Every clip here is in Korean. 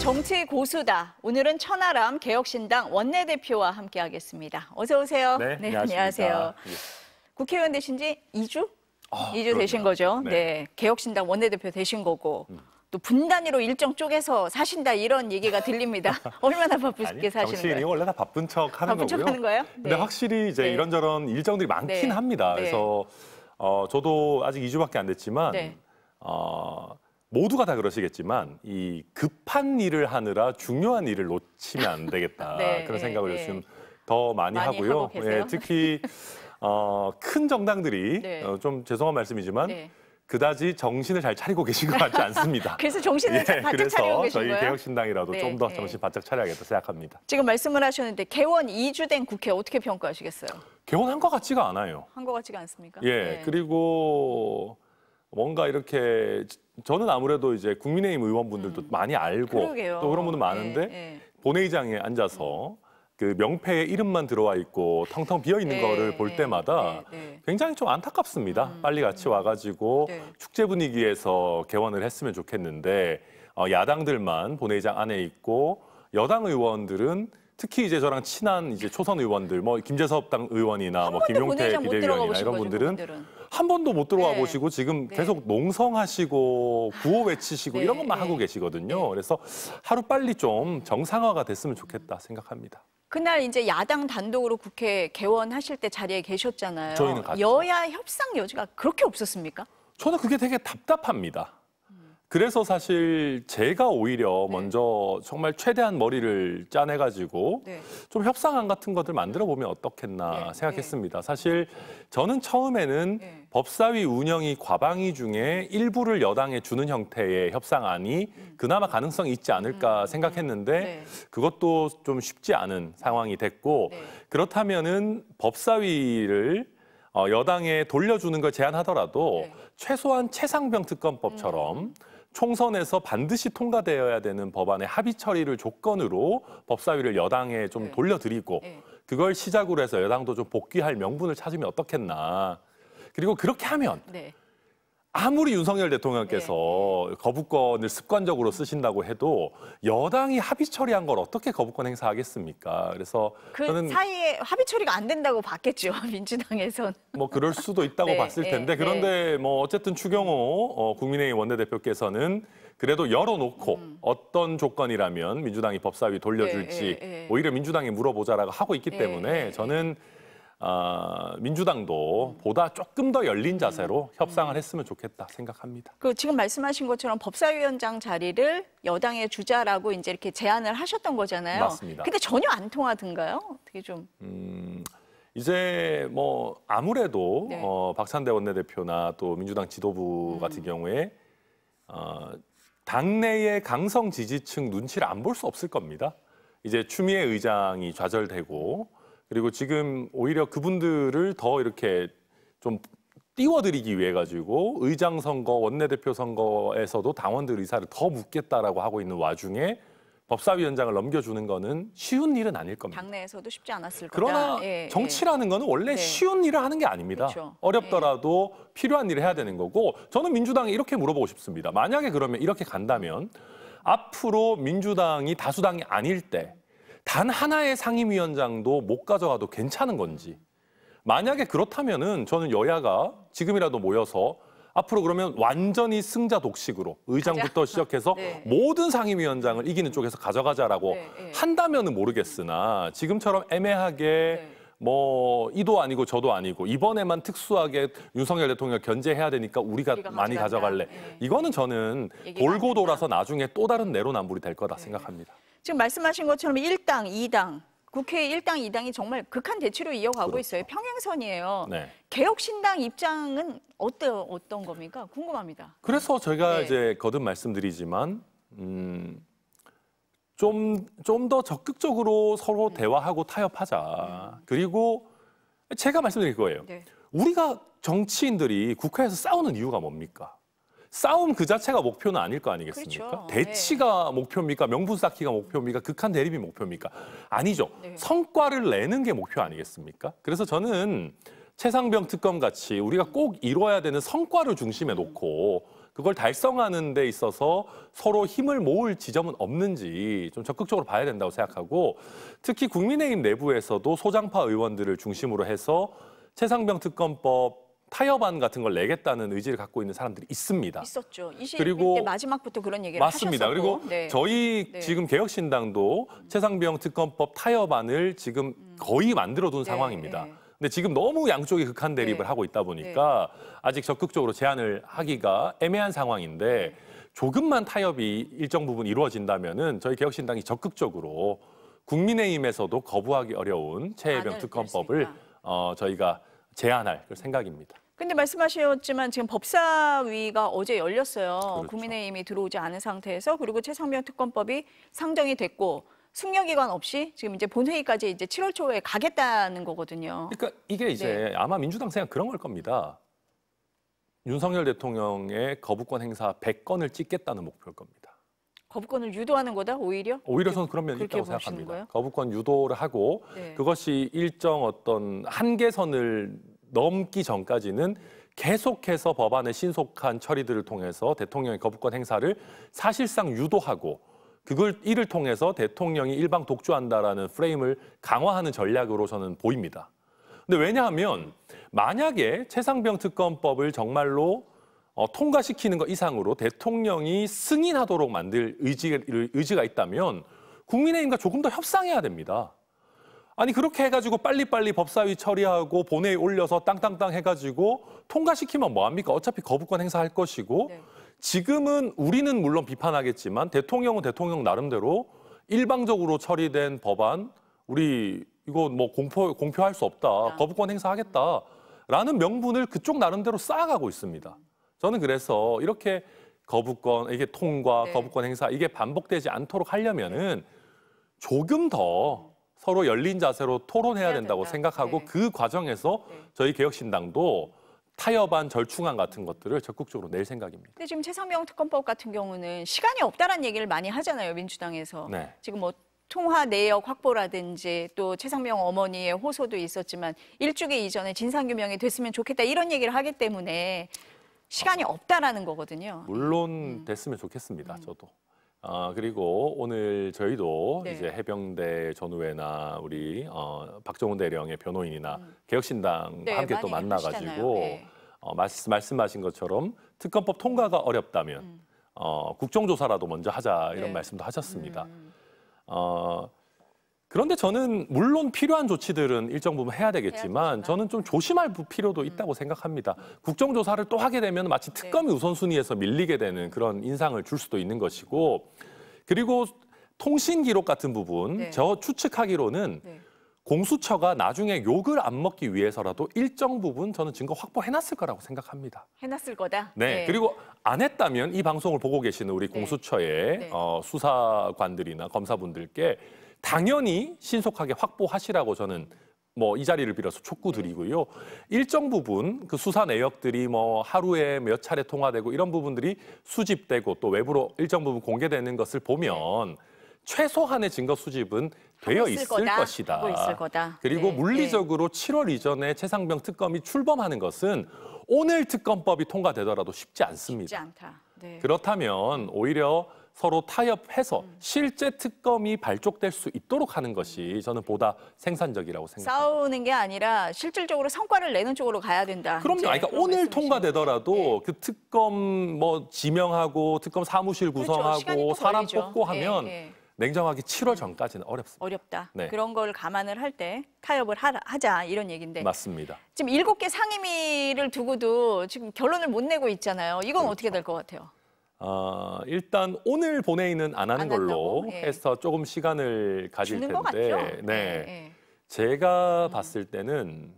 정치 고수다. 오늘은 천하람 개혁신당 원내대표와 함께하겠습니다. 어서 오세요. 네, 안녕하세요. 예. 국회의원 되신 지 2주? 2주 그럼요. 되신 거죠. 네. 네, 개혁신당 원내대표 되신 거고 또 분단위로 일정 쪼개서 사신다 이런 얘기가 들립니다. 얼마나 바쁘게 사시는 정치인이 거예요? 원래 다 바쁜 척 하는 바쁜 척 거고요. 하는 거예요? 근데 네. 확실히 이제 네. 이런저런 일정들이 많긴 네. 합니다. 네. 그래서 저도 아직 2주밖에 안 됐지만 네. 모두가 다 그러시겠지만 이 급한 일을 하느라 중요한 일을 놓치면 안 되겠다. 네, 그런 네, 생각을 네. 요즘 더 많이 하고요. 하고 계세요? 특히 큰 정당들이 네. 좀 죄송한 말씀이지만 네. 그다지 정신을 잘 차리고 계신 것 같지 않습니다. 그래서 정신을 바짝 차리고 그래서 계신 저희 거예요? 개혁신당이라도 네, 좀 더 네. 정신 바짝 차려야겠다 생각합니다. 지금 말씀을 하셨는데 개원 2주 된 국회 어떻게 평가하시겠어요? 개원한 것 같지가 않아요. 한 것 같지가 않습니까? 예, 네. 그리고 뭔가 이렇게 저는 아무래도 이제 국민의힘 의원분들도 많이 알고 그러게요. 또 그런 분들 많은데 네. 본회의장에 앉아서 그 명패에 이름만 들어와 있고 텅텅 비어 있는 네, 거를 볼 때마다 네. 굉장히 좀 안타깝습니다. 빨리 같이 와가지고 네. 축제 분위기에서 개원을 했으면 좋겠는데 야당들만 본회의장 안에 있고 여당 의원들은 특히 이제 저랑 친한 이제 초선 의원들, 뭐 김재섭 당 의원이나 뭐 김용태 본회의장 못 들어가 비대위원이나 보신 이런 거죠, 분들은 그분들은. 한 번도 못 들어와 네. 보시고 지금 네. 계속 농성하시고 구호 외치시고 네, 이런 것만 네. 하고 계시거든요. 네. 그래서 하루 빨리 좀 정상화가 됐으면 좋겠다 생각합니다. 그날 이제 야당 단독으로 국회 개원하실 때 자리에 계셨잖아요. 저희는 갔죠. 여야 협상 여지가 그렇게 없었습니까? 저는 그게 되게 답답합니다. 그래서 사실 제가 오히려 먼저 정말 최대한 머리를 짜내가지고 네. 좀 협상안 같은 것들 만들어 보면 어떻겠나 네, 생각했습니다. 사실 저는 처음에는 네. 법사위 운영이 과방위 중에 일부를 여당에 주는 형태의 협상안이 그나마 가능성이 있지 않을까 생각했는데 네. 그것도 좀 쉽지 않은 상황이 됐고 네. 그렇다면은 법사위를 여당에 돌려주는 걸 제안하더라도 네. 최소한 최상병 특검법처럼 총선에서 반드시 통과되어야 되는 법안의 합의 처리를 조건으로 법사위를 여당에 좀 네. 돌려드리고 네. 그걸 시작으로 해서 여당도 좀 복귀할 명분을 찾으면 어떻겠나. 그리고 그렇게 하면 네. 아무리 윤석열 대통령께서 거부권을 습관적으로 쓰신다고 해도 여당이 합의 처리한 걸 어떻게 거부권 행사하겠습니까? 그래서 그 저는 사이에 합의 처리가 안 된다고 봤겠죠. 민주당에선. 뭐 그럴 수도 있다고 네, 봤을 네, 텐데 그런데 뭐 어쨌든 추경호 국민의힘 원내대표께서는 그래도 열어놓고 어떤 조건이라면 민주당이 법사위 돌려줄지 오히려 민주당에 물어보자라고 하고 있기 때문에 저는 민주당도 보다 조금 더 열린 자세로 협상을 했으면 좋겠다 생각합니다. 그 지금 말씀하신 것처럼 법사위원장 자리를 여당에 주자라고 이제 이렇게 제안을 하셨던 거잖아요. 맞습니다. 근데 전혀 안 통하던가요? 어떻게 좀. 이제 뭐 아무래도 네. 박찬대 원내대표나 또 민주당 지도부 같은 경우에 당내의 강성 지지층 눈치를 안 볼 수 없을 겁니다. 이제 추미애 의장이 좌절되고 그리고 지금 오히려 그분들을 더 이렇게 좀 띄워드리기 위해 가지고 의장 선거, 원내대표 선거에서도 당원들 의사를 더 묻겠다라고 하고 있는 와중에 법사위원장을 넘겨주는 거는 쉬운 일은 아닐 겁니다. 당내에서도 쉽지 않았을 거다. 그러나 정치라는 거는 원래 쉬운 일을 하는 게 아닙니다. 그렇죠. 어렵더라도 필요한 일을 해야 되는 거고 저는 민주당에 이렇게 물어보고 싶습니다. 만약에 그러면 이렇게 간다면 앞으로 민주당이 다수당이 아닐 때 단 하나의 상임위원장도 못 가져가도 괜찮은 건지 만약에 그렇다면은 저는 여야가 지금이라도 모여서 앞으로 그러면 완전히 승자 독식으로 의장부터 시작해서 네. 모든 상임위원장을 이기는 쪽에서 가져가자라고 한다면은 모르겠으나 지금처럼 애매하게 뭐 이도 아니고 저도 아니고 이번에만 특수하게 윤석열 대통령 견제해야 되니까 우리가 많이 가져갈래. 이거는 저는 돌고 돌아서 나중에 또 다른 내로남불이 될 거다 생각합니다. 지금 말씀하신 것처럼 1당, 2당, 국회 1당, 2당이 정말 극한 대치로 이어가고 있어요. 평행선이에요. 네. 개혁신당 입장은 어떤 겁니까? 궁금합니다. 그래서 저희가 이제 거듭 말씀드리지만 좀 더 적극적으로 서로 대화하고 타협하자. 그리고 제가 말씀드릴 거예요. 네. 우리가 정치인들이 국회에서 싸우는 이유가 뭡니까? 싸움 그 자체가 목표는 아닐 거 아니겠습니까? 그렇죠. 대치가 목표입니까? 명분 쌓기가 목표입니까? 극한 대립이 목표입니까? 아니죠. 성과를 내는 게 목표 아니겠습니까? 그래서 저는 최상병 특검 같이 우리가 꼭 이뤄야 되는 성과를 중심에 놓고 그걸 달성하는 데 있어서 서로 힘을 모을 지점은 없는지 좀 적극적으로 봐야 된다고 생각하고 특히 국민의힘 내부에서도 소장파 의원들을 중심으로 해서 최상병 특검법 타협안 같은 걸 내겠다는 의지를 갖고 있는 사람들이 있습니다. 있었죠. 21대 그리고 마지막부터 그런 얘기를 맞습니다. 하셨었고. 그리고 네. 저희 네. 지금 개혁신당도 최상병 특검법 타협안을 지금 거의 만들어둔 네, 상황입니다. 네. 근데 지금 너무 양쪽이 극한 대립을 네. 하고 있다 보니까 아직 적극적으로 제안을 하기가 애매한 상황인데 조금만 타협이 일정 부분 이루어진다면은 저희 개혁신당이 적극적으로 국민의힘에서도 거부하기 어려운 최혜병 안을 특검법을 저희가 제안할 생각입니다. 근데 말씀하셨지만 지금 법사위가 어제 열렸어요. 그렇죠. 국민의힘이 들어오지 않은 상태에서 그리고 최상병 특검법이 상정이 됐고 숙려기간 없이 지금 이제 본회의까지 이제 7월 초에 가겠다는 거거든요. 그러니까 이게 이제 아마 민주당 생각 그런 걸 겁니다. 윤석열 대통령의 거부권 행사 100건을 찍겠다는 목표일 겁니다. 거부권을 유도하는 거다 오히려? 오히려 저는 그런 면이 그렇게 있다고 보시는 생각합니다. 거예요? 거부권 유도를 하고 네. 그것이 일정 어떤 한계선을 넘기 전까지는 계속해서 법안의 신속한 처리들을 통해서 대통령의 거부권 행사를 사실상 유도하고 이를 통해서 대통령이 일방 독주한다라는 프레임을 강화하는 전략으로 저는 보입니다. 근데 왜냐하면 만약에 최상병 특검법을 정말로 통과시키는 것 이상으로 대통령이 승인하도록 만들 의지가 있다면 국민의힘과 조금 더 협상해야 됩니다. 아니 그렇게 해가지고 빨리빨리 법사위 처리하고 본회의 올려서 땅땅땅 해가지고 통과시키면 뭐합니까? 어차피 거부권 행사할 것이고 네. 지금은 우리는 물론 비판하겠지만 대통령은 대통령 나름대로 일방적으로 처리된 법안 우리 이거 뭐 공표할 수 없다. 거부권 행사하겠다라는 명분을 그쪽 나름대로 쌓아가고 있습니다. 저는 그래서 이렇게 거부권, 이게 통과, 네. 거부권 행사 이게 반복되지 않도록 하려면은 조금 더 서로 열린 자세로 토론해야 해야 된다고 된다. 생각하고 네. 그 과정에서 네. 저희 개혁신당도 타협안, 절충안 같은 것들을 적극적으로 낼 생각입니다. 근데 지금 최상병 특검법 같은 경우는 시간이 없다라는 얘기를 많이 하잖아요, 민주당에서. 네. 지금 뭐 통화 내역 확보라든지 또 최상병 어머니의 호소도 있었지만 일주기 이전에 진상규명이 됐으면 좋겠다 이런 얘기를 하기 때문에 시간이 없다라는 거거든요. 물론 됐으면 좋겠습니다. 저도. 그리고 오늘 저희도 네. 이제 해병대 전우회나 우리 박정훈 대령의 변호인이나 개혁신당과 네, 함께 또 많이 만나가지고 하시잖아요. 네. 말씀하신 것처럼 특검법 통과가 어렵다면 국정조사라도 먼저 하자 이런 네. 말씀도 하셨습니다. 그런데 저는 물론 필요한 조치들은 일정 부분 해야 되겠지만 저는 좀 조심할 필요도 있다고 생각합니다. 국정조사를 또 하게 되면 마치 특검이 우선순위에서 밀리게 되는 그런 인상을 줄 수도 있는 것이고 그리고 통신 기록 같은 부분 네. 저 추측하기로는 네. 공수처가 나중에 욕을 안 먹기 위해서라도 일정 부분 저는 증거 확보해놨을 거라고 생각합니다. 해놨을 거다. 네, 그리고 안 했다면 이 방송을 보고 계시는 우리 네. 공수처의 네. 수사관들이나 검사분들께 당연히 신속하게 확보하시라고 저는 뭐 이 자리를 빌어서 촉구드리고요. 일정 부분 그 수사 내역들이 뭐 하루에 몇 차례 통화되고 이런 부분들이 수집되고 또 외부로 일정 부분 공개되는 것을 보면 최소한의 증거 수집은 되어 있을 것이다. 하고 있을 거다. 그리고 네. 물리적으로 7월 이전에 최상병 특검이 출범하는 것은 오늘 특검법이 통과되더라도 쉽지 않습니다. 쉽지 않다. 네. 그렇다면 오히려 서로 타협해서 실제 특검이 발족될 수 있도록 하는 것이 저는 보다 생산적이라고 생각합니다. 싸우는 게 아니라 실질적으로 성과를 내는 쪽으로 가야 된다. 그럼요. 이제 그러니까 그런 오늘 말씀이신 통과되더라도 거예요. 그 특검 뭐 지명하고 특검 사무실 그렇죠. 시간이 구성하고 또 사람 걸리죠. 뽑고 하면 네. 냉정하게 7월 전까지는 어렵습니다. 어렵다. 네. 그런 걸 감안을 할 때 타협을 하자 이런 얘기인데 맞습니다. 지금 7개 상임위를 두고도 지금 결론을 못 내고 있잖아요. 이건 그렇죠. 어떻게 될 것 같아요? 일단 오늘 본회의는 안 하는 안 걸로 한다고? 예. 해서 조금 시간을 가질 주는 것 텐데, 같죠? 네, 제가 봤을 때는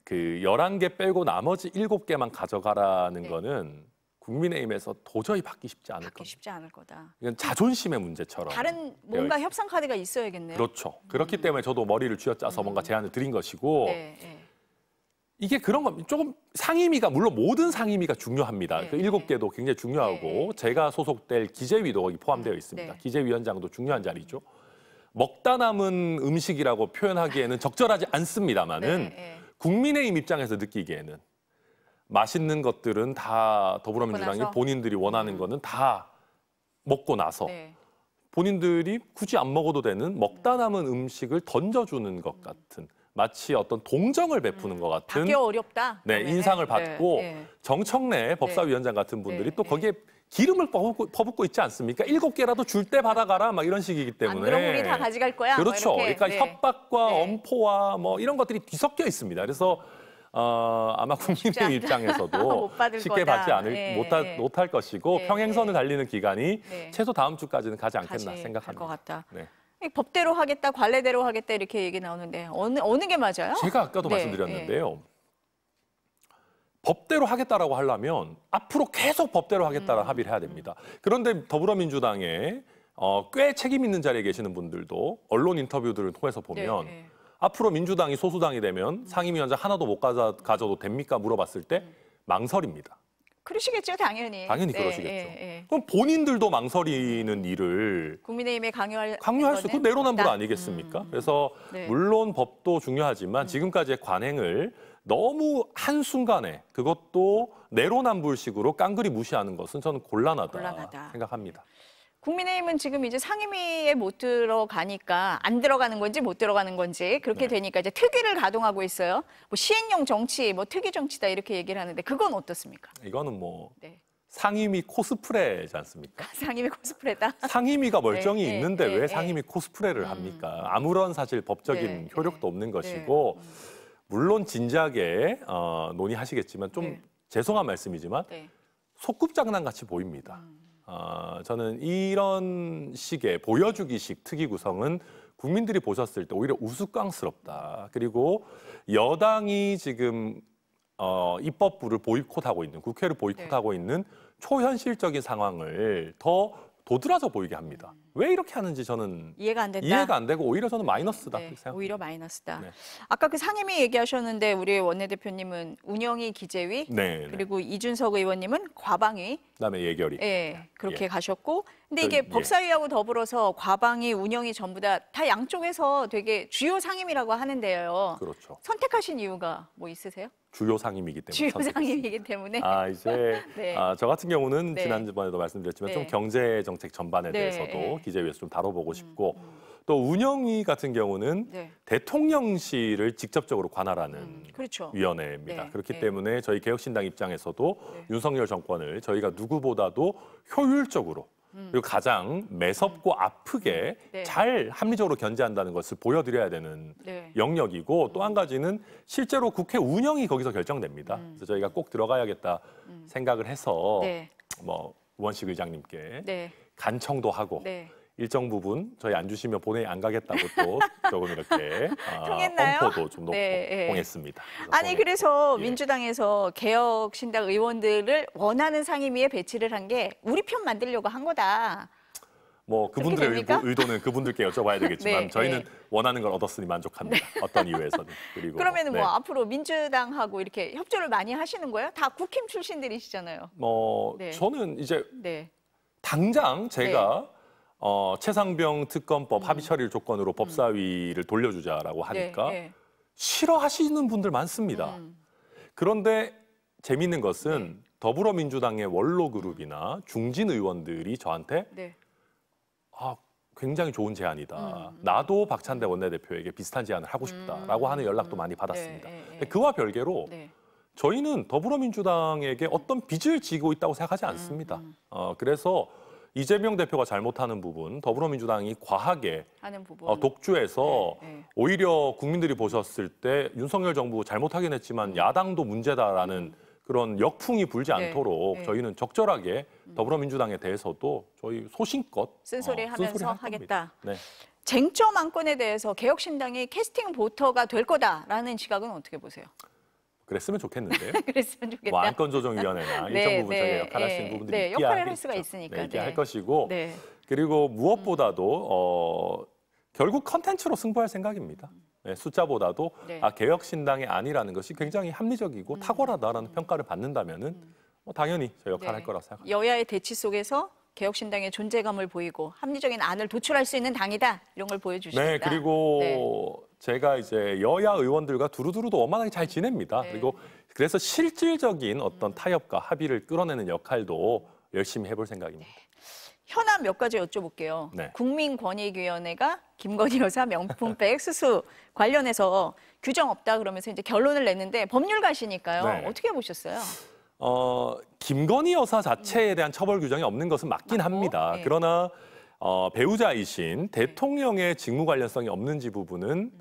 그 11개 빼고 나머지 7개만 가져가라는 네. 거는 국민의힘에서 도저히 받기 쉽지 않을 받기 겁니다. 쉽지 않을 거다. 이건 자존심의 문제처럼. 다른 뭔가 협상 카드가 있어야겠네요. 그렇죠. 그렇기 때문에 저도 머리를 쥐어짜서 뭔가 제안을 드린 것이고 네, 네. 이게 그런 겁니다. 조금 상임위가 물론 모든 상임위가 중요합니다. 네, 그 7개도 굉장히 중요하고 네. 제가 소속될 기재위도 거기 포함되어 있습니다. 네. 기재위원장도 중요한 자리죠. 먹다 남은 음식이라고 표현하기에는 적절하지 않습니다만은 네, 네. 국민의힘 입장에서 느끼기에는 맛있는 것들은 다 더불어민주당이 나서? 본인들이 원하는 거는 다 먹고 나서 네. 본인들이 굳이 안 먹어도 되는 먹다 남은 음식을 던져주는 것 같은 마치 어떤 동정을 베푸는 것 같은 받기 어렵다. 네, 그러면은. 인상을 받고 네. 정청래 법사위원장 같은 분들이 네, 또 네. 거기에 기름을 퍼붓고 있지 않습니까? 7개라도 줄 때 받아가라 막 이런 식이기 안 때문에 그럼 우리 다 가져갈 거야. 그렇죠. 뭐 이렇게. 그러니까 네. 협박과 네. 엄포와 뭐 이런 것들이 뒤섞여 있습니다. 그래서 아마 국민의 입장에서도 못 받을 쉽게 거다. 받지 않을 네, 못할 것이고 네, 평행선을 네. 달리는 기간이 네. 최소 다음 주까지는 가지 않겠나 갈 것 생각합니다. 같다. 네. 법대로 하겠다, 관례대로 하겠다 이렇게 얘기 나오는데 어느 게 맞아요? 제가 아까도 네, 말씀드렸는데요. 법대로 하겠다라고 하려면 앞으로 계속 법대로 하겠다라는 합의를 해야 됩니다. 그런데 더불어민주당에 꽤 책임 있는 자리에 계시는 분들도 언론 인터뷰들을 통해서 보면 네, 네. 앞으로 민주당이 소수당이 되면 상임위원장 하나도 못 가져도 됩니까? 물어봤을 때 망설입니다. 그러시겠죠, 당연히. 당연히 네, 그러시겠죠. 예. 그럼 본인들도 망설이는 일을 국민의힘에 강요할 수 그 거는 내로남불 없다. 아니겠습니까? 그래서 네. 물론 법도 중요하지만 지금까지의 관행을 너무 한순간에 그것도 내로남불식으로 깡그리 무시하는 것은 저는 곤란하다. 생각합니다. 국민의힘은 지금 이제 상임위에 못 들어가니까 안 들어가는 건지 못 들어가는 건지 그렇게 네. 되니까 이제 특위를 가동하고 있어요. 뭐 시행령 정치, 뭐 특위 정치다 이렇게 얘기를 하는데 그건 어떻습니까? 이거는 뭐 네. 상임위 코스프레지 않습니까? 상임위 코스프레다. 상임위가 멀쩡히 네, 있는데 네, 왜 네. 상임위 코스프레를 합니까? 아무런 사실 법적인 네, 효력도 네. 없는 것이고 물론 진지하게 논의하시겠지만 좀 네. 죄송한 말씀이지만 네. 소꿉장난 같이 보입니다. 저는 이런 식의 보여주기식 특위 구성은 국민들이 보셨을 때 오히려 우스꽝스럽다. 그리고 여당이 지금 입법부를 보이콧하고 있는 국회를 보이콧하고 있는 초현실적인 상황을 더 도드라져 보이게 합니다. 왜 이렇게 하는지 저는 이해가 안 된다. 이해가 안 되고 오히려 저는 마이너스다. 네, 그렇게 생각합니다. 오히려 마이너스다. 네. 아까 그 상임위 얘기하셨는데 우리 원내대표님은 운영위 기재위 네, 그리고 이준석 의원님은 과방위 그다음에 예결위. 예, 그렇게 예. 가셨고 근데 이게 예. 법사위하고 더불어서 과방위 운영위 전부 다 양쪽에서 되게 주요 상임이라고 하는데요. 그렇죠. 선택하신 이유가 뭐 있으세요? 주요 상임이기 때문에. 주요 선택했습니다. 상임이기 때문에. 이제 네. 저 같은 경우는 네. 지난번에도 말씀드렸지만 네. 좀 경제 정책 전반에 네, 대해서도 네. 기재위에서 좀 다뤄보고 싶고 또 운영위 같은 경우는 네. 대통령실을 직접적으로 관할하는 그렇죠. 위원회입니다. 네, 그렇기 네. 때문에 저희 개혁신당 입장에서도 네. 윤석열 정권을 저희가 누구보다도 효율적으로 그리고 가장 매섭고 아프게 네. 잘 합리적으로 견제한다는 것을 보여드려야 되는 네. 영역이고 또 한 가지는 실제로 국회 운영이 거기서 결정됩니다. 그래서 저희가 꼭 들어가야겠다 생각을 해서 네. 뭐 우원식 의장님께 네. 간청도 하고 네. 일정 부분 저희 안 주시면 본회의 안 가겠다고 또 조금 이렇게 통했나요? 엄포도 좀 놓고 네, 네. 통했습니다. 아니 그래서 예. 민주당에서 개혁신당 의원들을 원하는 상임위에 배치를 한 게 우리 편 만들려고 한 거다. 뭐 그분들의 됩니까? 의도는 그분들께 여쭤봐야 되겠지만 네, 저희는 네. 원하는 걸 얻었으니 만족합니다. 어떤 이유에서는. 그리고 그러면 네. 뭐 앞으로 민주당하고 이렇게 협조를 많이 하시는 거예요? 다 국힘 출신들이시잖아요. 네. 저는 이제 네. 당장 제가 최상병 특검법 합의 처리를 조건으로 법사위를 돌려주자라고 하니까 네. 싫어하시는 분들 많습니다. 그런데 재미있는 것은 네. 더불어민주당의 원로그룹이나 중진 의원들이 저한테 네. 굉장히 좋은 제안이다. 나도 박찬대 원내대표에게 비슷한 제안을 하고 싶다라고 하는 연락도 많이 받았습니다. 네. 근데 그와 별개로 네. 저희는 더불어민주당에게 어떤 빚을 지고 있다고 생각하지 않습니다. 그래서 이재명 대표가 잘못하는 부분, 더불어민주당이 과하게 하는 부분. 독주해서 네. 오히려 국민들이 보셨을 때 윤석열 정부 잘못하긴 했지만 야당도 문제다라는 그런 역풍이 불지 네. 않도록 네. 저희는 적절하게 더불어민주당에 대해서도 저희 소신껏 쓴소리 하면서 할 겁니다. 하겠다. 네. 쟁점 안건에 대해서 개혁신당이 캐스팅 보터가 될 거다라는 시각은 어떻게 보세요? 그랬으면 좋겠는데요. 그랬으면 좋겠다. 뭐 안건조정위원회나 네, 일정 부분 네, 저희가 역할할 수 네, 있는 부분들이 네, 있기야 역할을 할 하겠죠. 수가 있으니까, 네, 있기야 네. 할 것이고 네. 그리고 무엇보다도 결국 컨텐츠로 승부할 생각입니다. 네, 숫자보다도 네. 개혁신당이 아니라는 것이 굉장히 합리적이고 탁월하다라는 평가를 받는다면은 당연히 저 역할을 할 거라고 생각합니다. 여야의 대치 속에서 개혁신당의 존재감을 보이고 합리적인 안을 도출할 수 있는 당이다 이런 걸 보여주십니다. 네, 그리고 제가 이제 여야 의원들과 두루두루도 원만하게 잘 지냅니다. 네. 그리고 그래서 실질적인 어떤 타협과 합의를 끌어내는 역할도 열심히 해볼 생각입니다. 현안 몇 가지 여쭤볼게요. 네. 국민권익위원회가 김건희 여사 명품백 수수 관련해서 규정 없다 그러면서 이제 결론을 냈는데 법률가시니까요. 네. 어떻게 보셨어요? 김건희 여사 자체에 대한 처벌 규정이 없는 것은 맞긴 맞고, 합니다. 네. 그러나 배우자이신 대통령의 직무 관련성이 없는지 부분은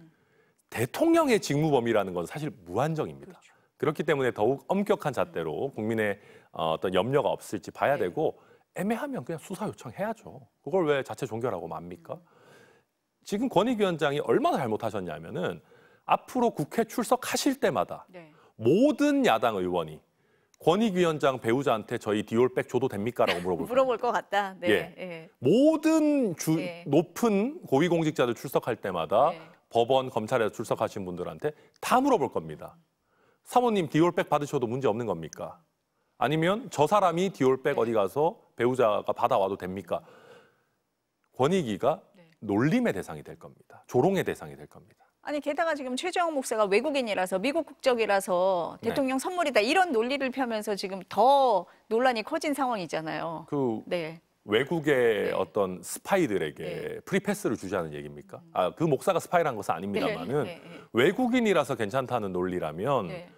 대통령의 직무 범위라는 건 사실 무한정입니다. 그렇죠. 그렇기 때문에 더욱 엄격한 잣대로 국민의 어떤 염려가 없을지 봐야 네. 되고 애매하면 그냥 수사 요청해야죠. 그걸 왜 자체 종결하고 맙니까? 지금 권익위원장이 얼마나 잘못하셨냐면은 앞으로 국회 출석하실 때마다 네. 모든 야당 의원이 권익위원장 배우자한테 저희 디올백 줘도 됩니까?라고 물어볼 거예요. 물어볼 것 같다. 네. 예. 예. 모든 네. 높은 고위공직자들 출석할 때마다 네. 법원, 검찰에서 출석하신 분들한테 다 물어볼 겁니다. 사모님 디올백 받으셔도 문제 없는 겁니까? 아니면 저 사람이 디올백 네. 어디 가서 배우자가 받아와도 됩니까? 권익위가 네. 놀림의 대상이 될 겁니다. 조롱의 대상이 될 겁니다. 아니 게다가 지금 최재형 목사가 외국인이라서 미국 국적이라서 네. 대통령 선물이다 이런 논리를 펴면서 지금 더 논란이 커진 상황이잖아요. 그 네. 외국의 네. 어떤 스파이들에게 네. 프리패스를 주자는 얘기입니까? 그 목사가 스파이라는 것은 아닙니다만은 네, 네, 네. 외국인이라서 괜찮다는 논리라면 네.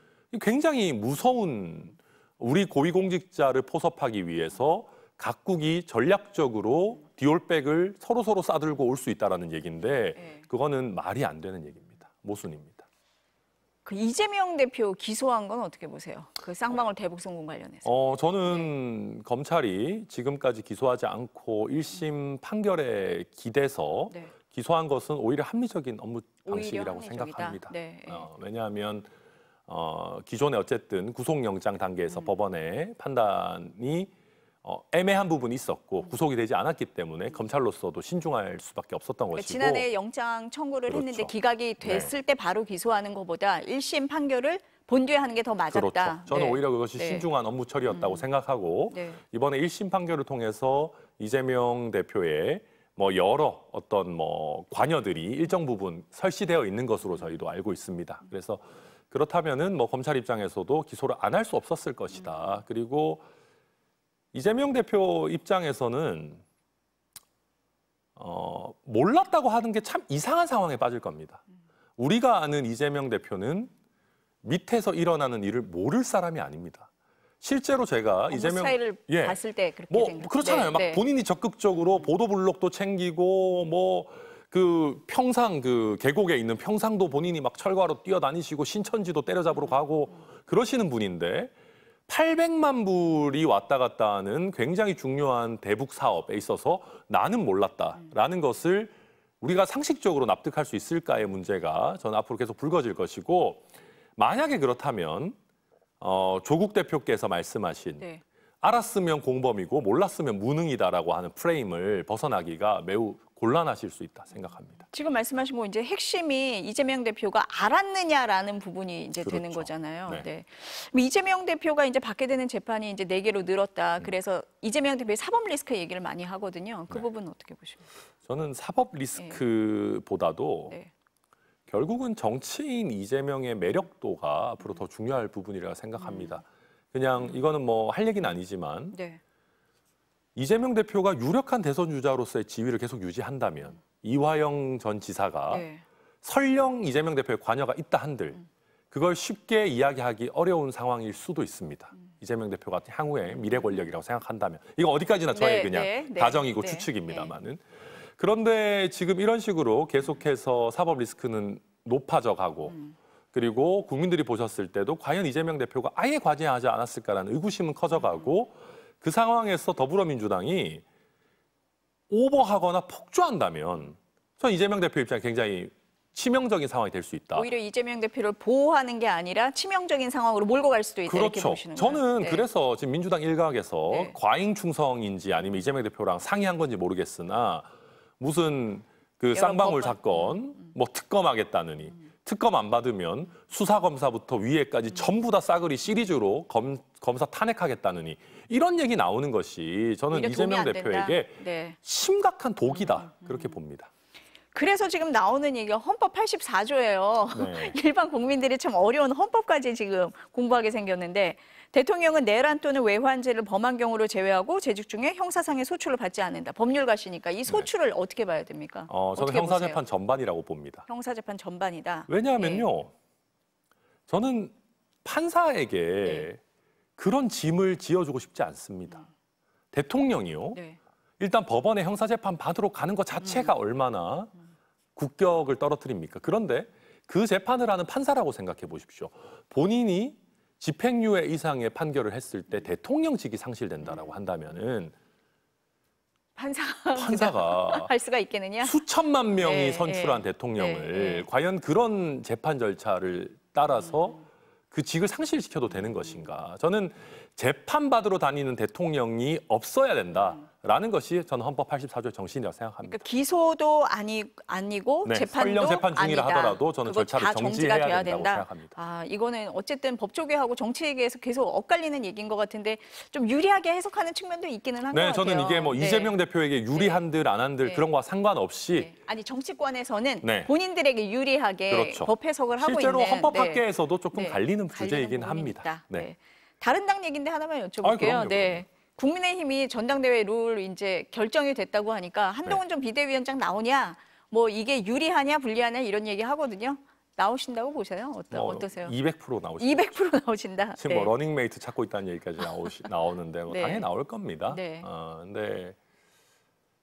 굉장히 무서운 우리 고위공직자를 포섭하기 위해서 각국이 전략적으로 디올백을 서로 싸들고 올 수 있다라는 얘기인데 네. 그거는 말이 안 되는 얘기입니다. 모순입니다. 그 이재명 대표 기소한 건 어떻게 보세요? 그 쌍방울 대북송금 관련해서. 저는 검찰이 지금까지 기소하지 않고 1심 판결에 기대서 네. 기소한 것은 오히려 합리적인 업무 오히려 방식이라고 합리적이다. 생각합니다. 네. 왜냐하면 기존에 어쨌든 구속영장 단계에서 법원의 판단이 애매한 부분이 있었고 구속이 되지 않았기 때문에 검찰로서도 신중할 수밖에 없었던 그러니까 것이고 지난해 영장 청구를 그렇죠. 했는데 기각이 됐을 때 바로 기소하는 것보다 1심 판결을 본뒤에 하는 게 더 맞았다. 그렇죠. 저는 네. 오히려 그것이 네. 신중한 업무 처리였다고 생각하고 네. 이번에 1심 판결을 통해서 이재명 대표의 여러 어떤 관여들이 일정 부분 설시되어 있는 것으로 저희도 알고 있습니다. 그래서 그렇다면은 검찰 입장에서도 기소를 안 할 수 없었을 것이다. 그리고 이재명 대표 입장에서는 몰랐다고 하는 게 참 이상한 상황에 빠질 겁니다. 우리가 아는 이재명 대표는 밑에서 일어나는 일을 모를 사람이 아닙니다. 실제로 제가 업무 이재명 스타일을 봤을 때 그렇게 생각. 그렇잖아요. 막 본인이 적극적으로 보도블록도 챙기고 그 평상 그 계곡에 있는 평상도 본인이 막 철거하러 뛰어다니시고 신천지도 때려잡으러 가고 그러시는 분인데 800만 불이 왔다 갔다 하는 굉장히 중요한 대북 사업에 있어서 나는 몰랐다라는 것을 우리가 상식적으로 납득할 수 있을까의 문제가 저는 앞으로 계속 불거질 것이고 만약에 그렇다면 조국 대표께서 말씀하신 네. 알았으면 공범이고 몰랐으면 무능이다라고 하는 프레임을 벗어나기가 매우 곤란하실 수 있다 생각합니다. 지금 말씀하신 거 이제 핵심이 이재명 대표가 알았느냐라는 부분이 이제 되는 그렇죠. 거잖아요. 네. 네. 그럼 이재명 대표가 이제 받게 되는 재판이 이제 4개로 늘었다. 그래서 이재명 대표의 사법 리스크 얘기를 많이 하거든요. 그 네. 부분은 어떻게 보십니까? 저는 사법 리스크보다도 네. 결국은 정치인 이재명의 매력도가 앞으로 더 중요할 부분이라 생각합니다. 그냥 이거는 할 얘기는 아니지만 네. 이재명 대표가 유력한 대선 주자로서의 지위를 계속 유지한다면 이화영 전 지사가 네. 설령 이재명 대표의 관여가 있다 한들 그걸 쉽게 이야기하기 어려운 상황일 수도 있습니다. 이재명 대표가 향후에 미래 권력이라고 생각한다면 이거 어디까지나 저의 그냥 가정이고 추측입니다만은 그런데 지금 이런 식으로 계속해서 사법 리스크는 높아져 가고 그리고 국민들이 보셨을 때도 과연 이재명 대표가 아예 과제하지 않았을까라는 의구심은 커져가고 그 상황에서 더불어민주당이 오버하거나 폭주한다면 전 이재명 대표 입장에 굉장히 치명적인 상황이 될 수 있다. 오히려 이재명 대표를 보호하는 게 아니라 치명적인 상황으로 몰고 갈 수도 있다. 이렇게 그렇죠. 보시는 거예요. 저는 네. 그래서 지금 민주당 일각에서 네. 과잉 충성인지 아니면 이재명 대표랑 상의한 건지 모르겠으나 무슨 그 여러 쌍방울 법안. 사건 특검하겠다느니 특검 안 받으면 수사검사부터 위에까지 전부 다 싸그리 시리즈로 검사 탄핵하겠다느니 이런 얘기 나오는 것이 저는 오히려 도움이 이재명 안 된다. 대표에게 네. 심각한 독이다 그렇게 봅니다. 그래서 지금 나오는 얘기가 헌법 84조예요. 네. 일반 국민들이 참 어려운 헌법까지 지금 공부하게 생겼는데 대통령은 내란 또는 외환죄를 범한 경우를 제외하고 재직 중에 형사상의 소출을 받지 않는다. 법률가시니까 이 소출을 어떻게 봐야 됩니까? 저는 어떻게 형사재판 보세요? 전반이라고 봅니다. 형사재판 전반이다. 왜냐하면요. 저는 판사에게 네. 그런 짐을 지어주고 싶지 않습니다. 대통령이요. 네. 일단 법원에 형사재판 받으러 가는 것 자체가 얼마나 국격을 떨어뜨립니까? 그런데 그 재판을 하는 판사라고 생각해 보십시오. 본인이 집행유예 이상의 판결을 했을 때 대통령직이 상실된다라고 한다면은 판사가 할 수가 있겠느냐? 수천만 명이 네, 선출한 네, 대통령을 네. 과연 그런 재판 절차를 따라서 그 직을 상실시켜도 되는 것인가? 저는 재판받으러 다니는 대통령이 없어야 된다라는 것이 저는 헌법 84조의 정신이라고 생각합니다. 그러니까 기소도 아니고 네, 재판도 설령 재판 중이라 아니다. 하더라도 저는 그거 절차를 다 정지해야 돼야 된다고 된다. 생각합니다. 아, 이거는 어쨌든 법조계하고 정치계에서 계속 엇갈리는 얘기인 것 같은데 좀 유리하게 해석하는 측면도 있기는 한 것 네, 같아요. 저는 이게 뭐 네. 이재명 대표에게 유리한들 안 한들 네. 그런 거와 상관없이 네. 아니 정치권에서는 네. 본인들에게 유리하게 그렇죠. 법 해석을 하고 실제로 있는 헌법학계에서도 조금 네. 갈리는 주제이긴 부분이 합니다. 있다. 네. 네. 다른 당 얘기인데 하나만 아이, 여쭤볼게요. 그럼요, 네. 국민의힘이 전당대회 룰 이제 결정이 됐다고 하니까 한동훈 네. 전 비대위원장 나오냐, 뭐 이게 유리하냐 불리하냐 이런 얘기 하거든요. 나오신다고 보세요? 어떠세요? 200% 나오시죠. 200% 나오신다. 지금 뭐 러닝메이트 찾고 있다는 얘기까지 나오는데 뭐 네. 당연히 나올 겁니다. 네. 근데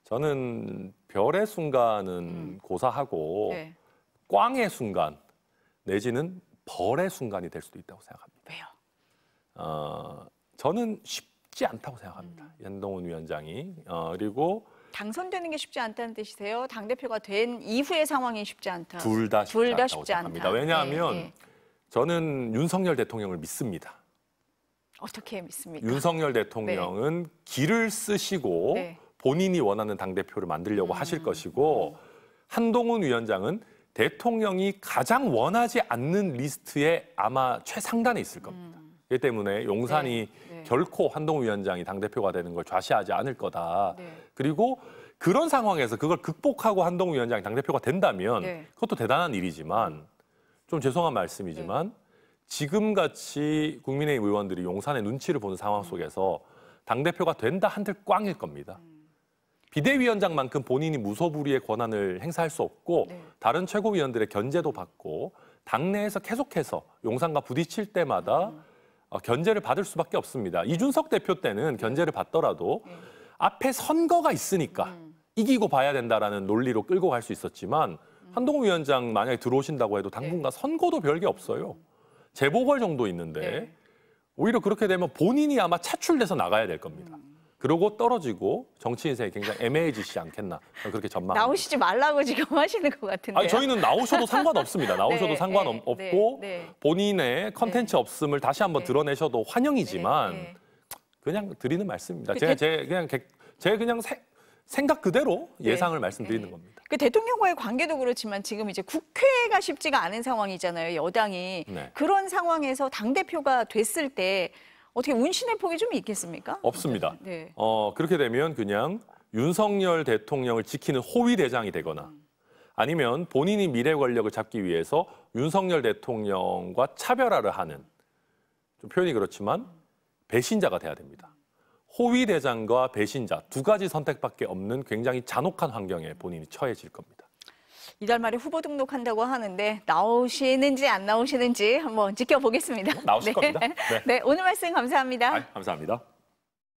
저는 별의 순간은 고사하고 네. 꽝의 순간 내지는 벌의 순간이 될 수도 있다고 생각합니다. 왜요? 저는 쉽지 않다고 생각합니다. 한동훈 위원장이 쉽고 당선되는 게 쉽지 않다는 뜻이세요? 당대표가 된 이후의 상황이 쉽지 않다. 둘 다 쉽지 않다고 생각합니다. 왜냐하면 네. 저는 윤석열 대통령을 믿습니다. 어떻게 믿습니까? 윤석열 대통령은 길을 쓰시고 네. 본인이 원하는 당대표를 만들려고 하실 것이고 한동훈 위원장은 대통령이 가장 원하지 않는 리스트에 아마 최상단에 있을 겁니다. 그렇기 때문에 용산이 네. 결코 한동훈 위원장이 당대표가 되는 걸 좌시하지 않을 거다. 네. 그리고 그런 상황에서 그걸 극복하고 한동훈 위원장이 당대표가 된다면 네. 그것도 대단한 일이지만 좀 죄송한 말씀이지만 지금같이 국민의힘 의원들이 용산의 눈치를 보는 상황 속에서 당대표가 된다 한들 꽝일 겁니다. 비대위원장만큼 본인이 무소불위의 권한을 행사할 수 없고 네. 다른 최고위원들의 견제도 받고 당내에서 계속해서 용산과 부딪힐 때마다 견제를 받을 수밖에 없습니다. 이준석 대표 때는 견제를 받더라도 앞에 선거가 있으니까 이기고 봐야 된다라는 논리로 끌고 갈 수 있었지만 한동훈 위원장 만약에 들어오신다고 해도 당분간 선거도 별게 없어요. 재보궐 정도 있는데 네. 오히려 그렇게 되면 본인이 아마 차출돼서 나가야 될 겁니다. 그러고 떨어지고 정치 인생이 굉장히 애매해지지 않겠나 그렇게 전망합니다. 나오시지 말라고 지금 하시는 것 같은데요. 아니, 저희는 나오셔도 상관없습니다. 나오셔도 네, 상관없고 네. 본인의 컨텐츠 없음을 다시 한번 네. 드러내셔도 환영이지만 네. 그냥 드리는 말씀입니다. 그 제가 그냥 생각 그대로 예상을 말씀드리는 네. 겁니다. 그 대통령과의 관계도 그렇지만 지금 이제 국회가 쉽지가 않은 상황이잖아요. 여당이. 네. 그런 상황에서 당대표가 됐을 때 어떻게 운신의 폭이 좀 있겠습니까? 없습니다. 네. 그렇게 되면 그냥 윤석열 대통령을 지키는 호위 대장이 되거나 아니면 본인이 미래 권력을 잡기 위해서 윤석열 대통령과 차별화를 하는 좀 표현이 그렇지만 배신자가 돼야 됩니다. 호위 대장과 배신자 두 가지 선택밖에 없는 굉장히 잔혹한 환경에 본인이 처해질 겁니다. 이달 말에 후보 등록한다고 하는데 나오시는지 안 나오시는지 한번 지켜보겠습니다. 나오실 겁니다. 네. 네, 오늘 말씀 감사합니다. 감사합니다.